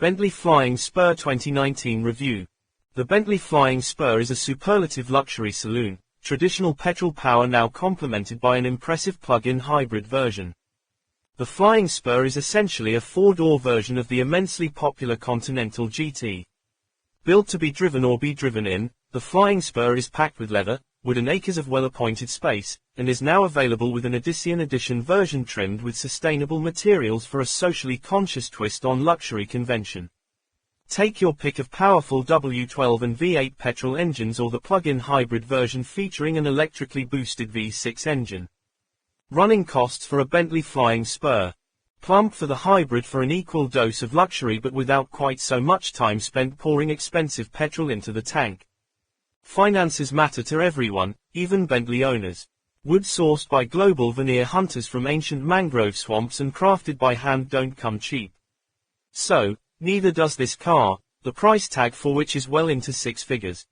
Bentley Flying Spur 2019 Review. The Bentley Flying Spur is a superlative luxury saloon, traditional petrol power now complemented by an impressive plug-in hybrid version. The Flying Spur is essentially a four-door version of the immensely popular Continental GT. Built to be driven or be driven in, the Flying Spur is packed with leather, wood and acres of well-appointed space, and is now available with an Edition version trimmed with sustainable materials for a socially conscious twist on luxury convention. Take your pick of powerful W12 and V8 petrol engines or the plug-in hybrid version featuring an electrically boosted V6 engine. Running costs for a Bentley Flying Spur. Plump for the hybrid for an equal dose of luxury but without quite so much time spent pouring expensive petrol into the tank. Finances matter to everyone, even Bentley owners. Wood sourced by global veneer hunters from ancient mangrove swamps and crafted by hand don't come cheap. So, neither does this car, the price tag for which is well into six figures.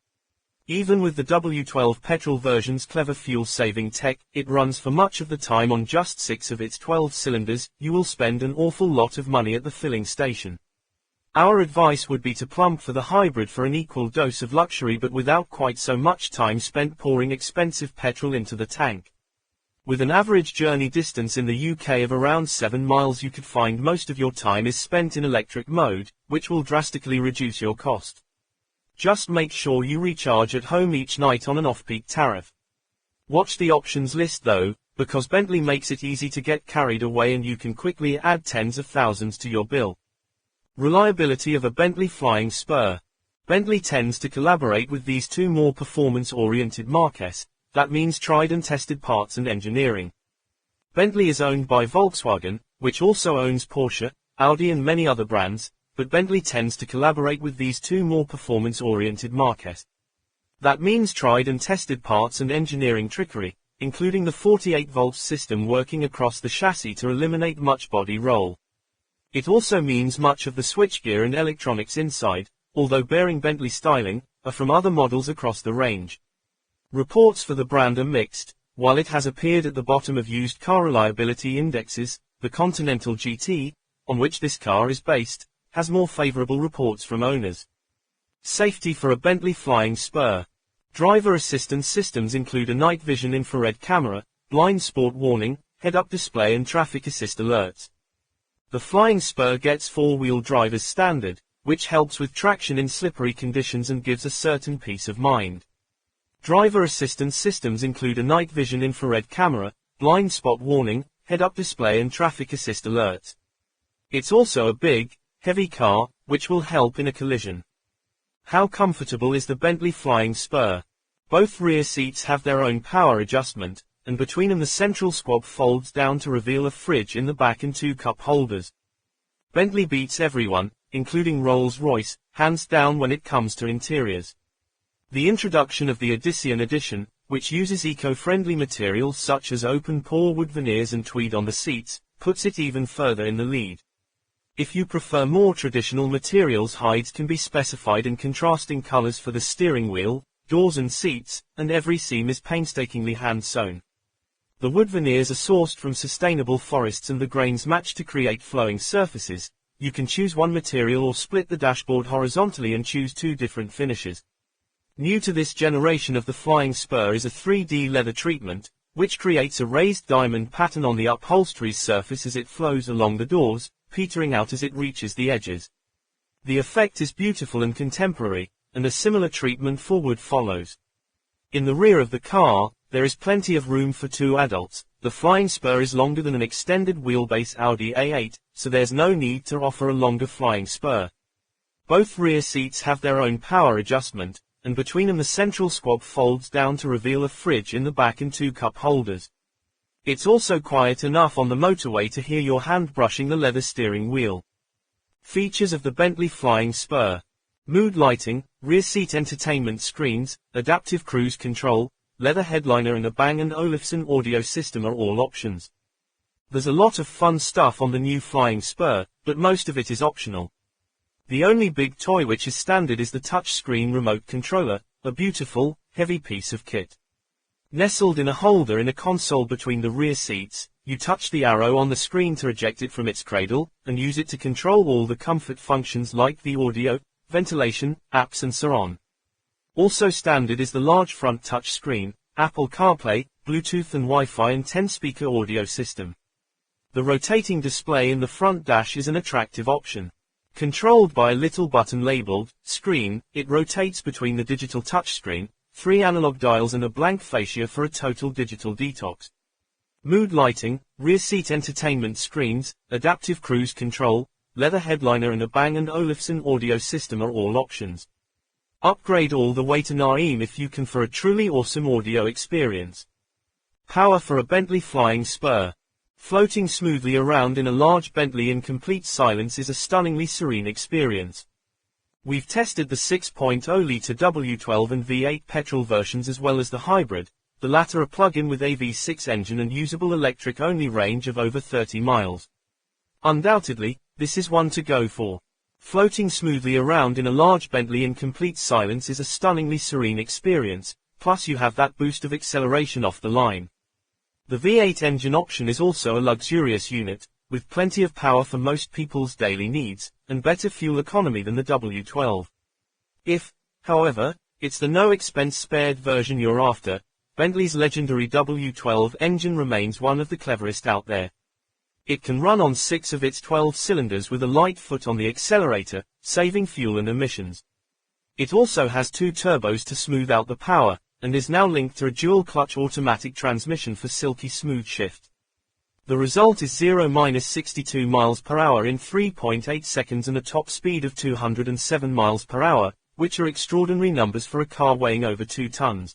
Even with the W12 petrol version's clever fuel-saving tech, it runs for much of the time on just 6 of its 12 cylinders. You will spend an awful lot of money at the filling station. Our advice would be to plump for the hybrid for an equal dose of luxury but without quite so much time spent pouring expensive petrol into the tank. With an average journey distance in the UK of around 7 miles, you could find most of your time is spent in electric mode, which will drastically reduce your cost. Just make sure you recharge at home each night on an off-peak tariff. Watch the options list though, because Bentley makes it easy to get carried away and you can quickly add tens of thousands to your bill. Reliability of a Bentley Flying Spur. Bentley tends to collaborate with these two more performance-oriented marques. That means tried and tested parts and engineering. Bentley is owned by Volkswagen, which also owns Porsche, Audi and many other brands, but Bentley tends to collaborate with these two more performance-oriented marques. That means tried and tested parts and engineering trickery, including the 48-volt system working across the chassis to eliminate much body roll. It also means much of the switchgear and electronics inside, although bearing Bentley styling, are from other models across the range. Reports for the brand are mixed. While it has appeared at the bottom of used car reliability indexes, the Continental GT, on which this car is based, has more favorable reports from owners. Safety for a Bentley Flying Spur. Driver assistance systems include a night vision infrared camera, blind spot warning, head-up display and traffic assist alerts. The Flying Spur gets four-wheel drive as standard, which helps with traction in slippery conditions and gives a certain peace of mind. Driver assistance systems include a night vision infrared camera, blind spot warning, head-up display and traffic assist alerts. It's also a big, heavy car, which will help in a collision. How comfortable is the Bentley Flying Spur? Both rear seats have their own power adjustment, and between them the central squab folds down to reveal a fridge in the back and two cup holders. Bentley beats everyone, including Rolls-Royce, hands down when it comes to interiors. The introduction of the Edition, which uses eco-friendly materials such as open-pore wood veneers and tweed on the seats, puts it even further in the lead. If you prefer more traditional materials, hides can be specified in contrasting colors for the steering wheel, doors and seats, and every seam is painstakingly hand-sewn. The wood veneers are sourced from sustainable forests and the grains match to create flowing surfaces. You can choose one material or split the dashboard horizontally and choose two different finishes. New to this generation of the Flying Spur is a 3D leather treatment, which creates a raised diamond pattern on the upholstery's surface as it flows along the doors, petering out as it reaches the edges. The effect is beautiful and contemporary, and a similar treatment for wood follows. In the rear of the car, there is plenty of room for two adults. The Flying Spur is longer than an extended wheelbase Audi A8, so there's no need to offer a longer Flying Spur. Both rear seats have their own power adjustment, and between them the central squab folds down to reveal a fridge in the back and two cup holders. It's also quiet enough on the motorway to hear your hand brushing the leather steering wheel. Features of the Bentley Flying Spur. Mood lighting, rear seat entertainment screens, adaptive cruise control, leather headliner and a Bang & Olufsen audio system are all options. There's a lot of fun stuff on the new Flying Spur, but most of it is optional. The only big toy which is standard is the touchscreen remote controller, a beautiful, heavy piece of kit. Nestled in a holder in a console between the rear seats, You touch the arrow on the screen to eject it from its cradle, and use it to control all the comfort functions like the audio, ventilation, apps and so on. Also standard is the large front touch screen, Apple CarPlay, Bluetooth and Wi-Fi and 10-speaker audio system. The rotating display in the front dash is an attractive option. Controlled by a little button labeled screen, it rotates between the digital touchscreen, 3 analog dials and a blank fascia for a total digital detox. Mood lighting, rear seat entertainment screens, adaptive cruise control, leather headliner and a Bang & Olufsen audio system are all options. Upgrade all the way to Naeem if you can for a truly awesome audio experience. Power for a Bentley Flying Spur. Floating smoothly around in a large Bentley in complete silence is a stunningly serene experience. We've tested the 6.0-litre W12 and V8 petrol versions as well as the hybrid, the latter a plug-in with a V6 engine and usable electric-only range of over 30 miles. Undoubtedly, this is one to go for. Floating smoothly around in a large Bentley in complete silence is a stunningly serene experience, plus you have that boost of acceleration off the line. The V8 engine option is also a luxurious unit, with plenty of power for most people's daily needs, and better fuel economy than the W12. If, however, it's the no-expense spared version you're after, Bentley's legendary W12 engine remains one of the cleverest out there. It can run on 6 of its 12 cylinders with a light foot on the accelerator, saving fuel and emissions. It also has 2 turbos to smooth out the power, and is now linked to a dual-clutch automatic transmission for silky smooth shift. The result is 0–62 miles per hour in 3.8 seconds and a top speed of 207 miles per hour, which are extraordinary numbers for a car weighing over 2 tons.